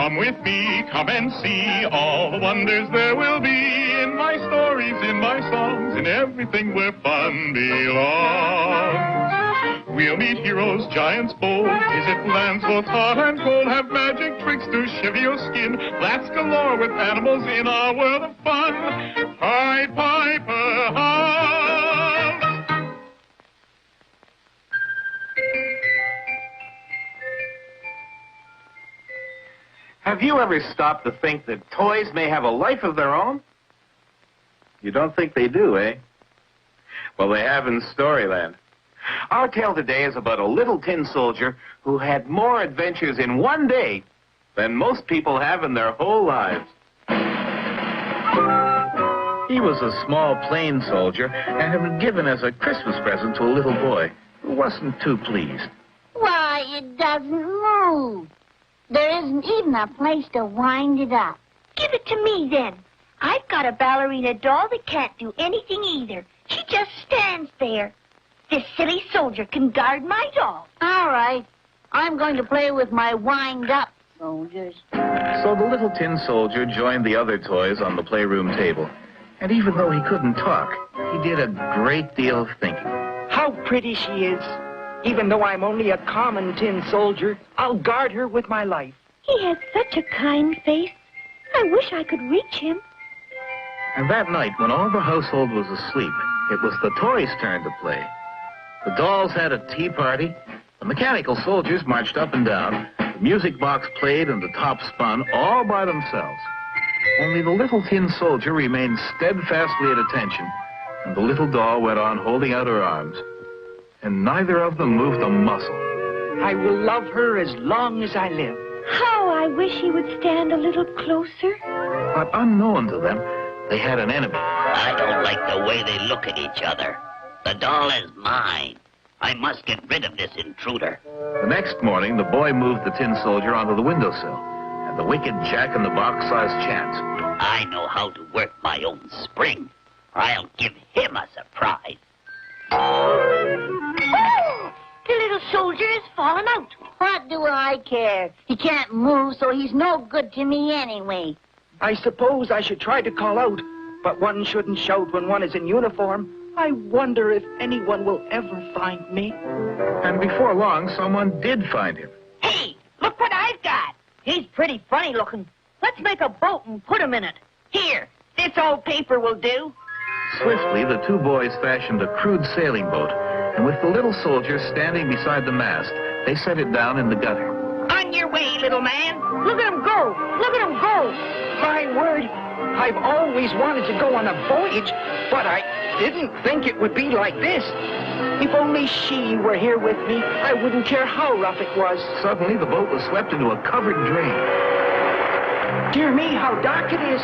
Come with me, come and see all the wonders there will be in my stories, in my songs, in everything where fun belongs. We'll meet heroes, giants bold, visit lands both hot and cold, have magic tricks to shiver your skin, laughs galore with animals in our world of fun. Pied Piper, hum! Have you ever stopped to think that toys may have a life of their own? You don't think they do, eh? Well, they have in Storyland. Our tale today is about a little tin soldier who had more adventures in one day than most people have in their whole lives. He was a small, plain soldier and had been given as a Christmas present to a little boy who wasn't too pleased. Why, it doesn't move. There isn't even a place to wind it up. Give it to me, then. I've got a ballerina doll that can't do anything either. She just stands there. This silly soldier can guard my doll. All right. I'm going to play with my wind-up soldiers. So the little tin soldier joined the other toys on the playroom table. And even though he couldn't talk, he did a great deal of thinking. How pretty she is. Even though I'm only a common tin soldier, I'll guard her with my life. He has such a kind face. I wish I could reach him. And that night, when all the household was asleep, it was the toys' turn to play. The dolls had a tea party, the mechanical soldiers marched up and down, the music box played and the top spun all by themselves. Only the little tin soldier remained steadfastly at attention, and the little doll went on holding out her arms. And neither of them moved a muscle. I will love her as long as I live. How I wish he would stand a little closer. But unknown to them, they had an enemy. I don't like the way they look at each other. The doll is mine. I must get rid of this intruder. The next morning, the boy moved the tin soldier onto the windowsill, and the wicked Jack-in-the-Box saw his chance. I know how to work my own spring. I'll give him a surprise. Oh! The little soldier has fallen out. What do I care? He can't move, so he's no good to me anyway. I suppose I should try to call out, but one shouldn't shout when one is in uniform. I wonder if anyone will ever find me. And before long, someone did find him. Hey, look what I've got. He's pretty funny looking. Let's make a boat and put him in it. Here, this old paper will do. Swiftly, the two boys fashioned a crude sailing boat, and with the little soldier standing beside the mast, they set it down in the gutter. On your way, little man. Look at him go. Look at him go. My word, I've always wanted to go on a voyage, but I didn't think it would be like this. If only she were here with me, I wouldn't care how rough it was. Suddenly, the boat was swept into a covered drain. Dear me, how dark it is.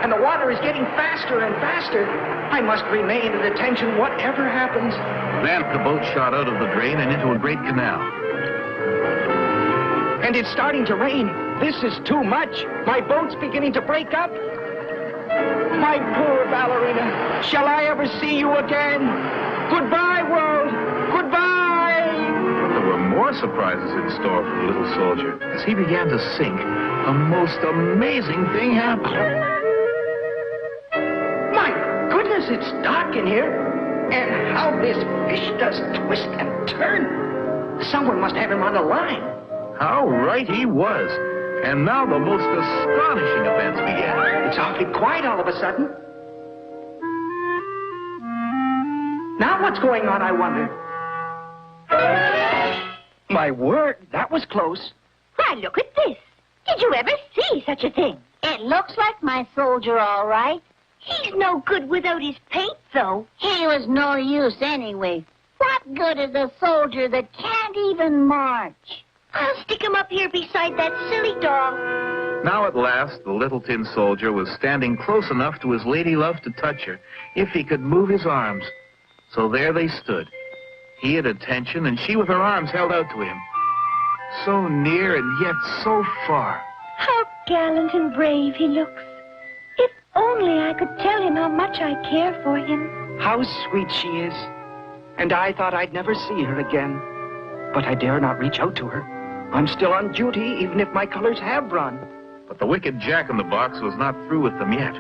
And the water is getting faster and faster. I must remain at attention whatever happens. Then the boat shot out of the drain and into a great canal. And it's starting to rain. This is too much. My boat's beginning to break up. My poor ballerina. Shall I ever see you again? Goodbye, world. Goodbye. But there were more surprises in store for the little soldier. As he began to sink, a most amazing thing happened. It's dark in here. And how this fish does twist and turn. Someone must have him on the line. How right he was. And now the most astonishing events began. It's awfully quiet all of a sudden. Now what's going on, I wonder? My word, that was close. Why, look at this. Did you ever see such a thing? It looks like my soldier, all right. He's no good without his paint, though. He was no use anyway. What good is a soldier that can't even march? I'll stick him up here beside that silly doll. Now at last, the little tin soldier was standing close enough to his lady love to touch her, if he could move his arms. So there they stood. He at attention, and she with her arms held out to him. So near and yet so far. How gallant and brave he looks. If only I could tell him how much I care for him. How sweet she is. And I thought I'd never see her again. But I dare not reach out to her. I'm still on duty, even if my colors have run. But the wicked Jack-in-the-Box was not through with them yet.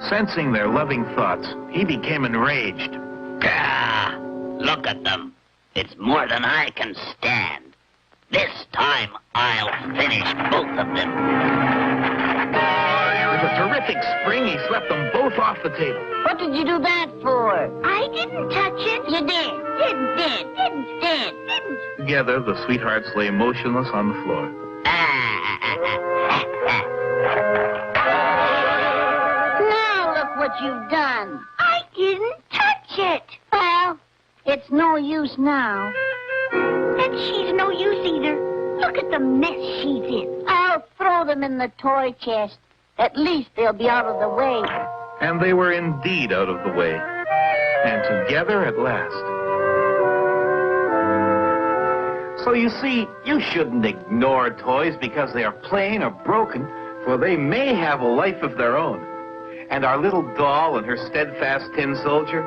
Sensing their loving thoughts, he became enraged. Gah! Look at them. It's more than I can stand. This time, I'll finish both of them. With a terrific spring, he swept them both off the table. What did you do that for? I didn't touch it. You did. Didn't. Together, the sweethearts lay motionless on the floor. Now look what you've done. I didn't touch it. Well, it's no use now. And she's no use either. Look at the mess she's in. I'll throw them in the toy chest. At least they'll be out of the way. And they were indeed out of the way. And together at last. So you see, you shouldn't ignore toys because they are plain or broken, for they may have a life of their own. And our little doll and her steadfast tin soldier,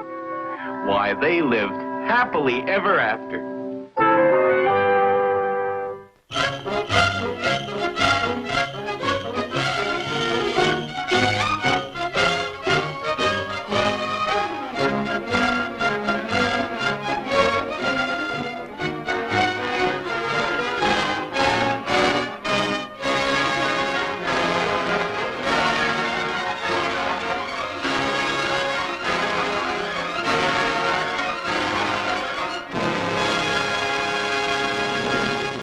why, they lived happily ever after.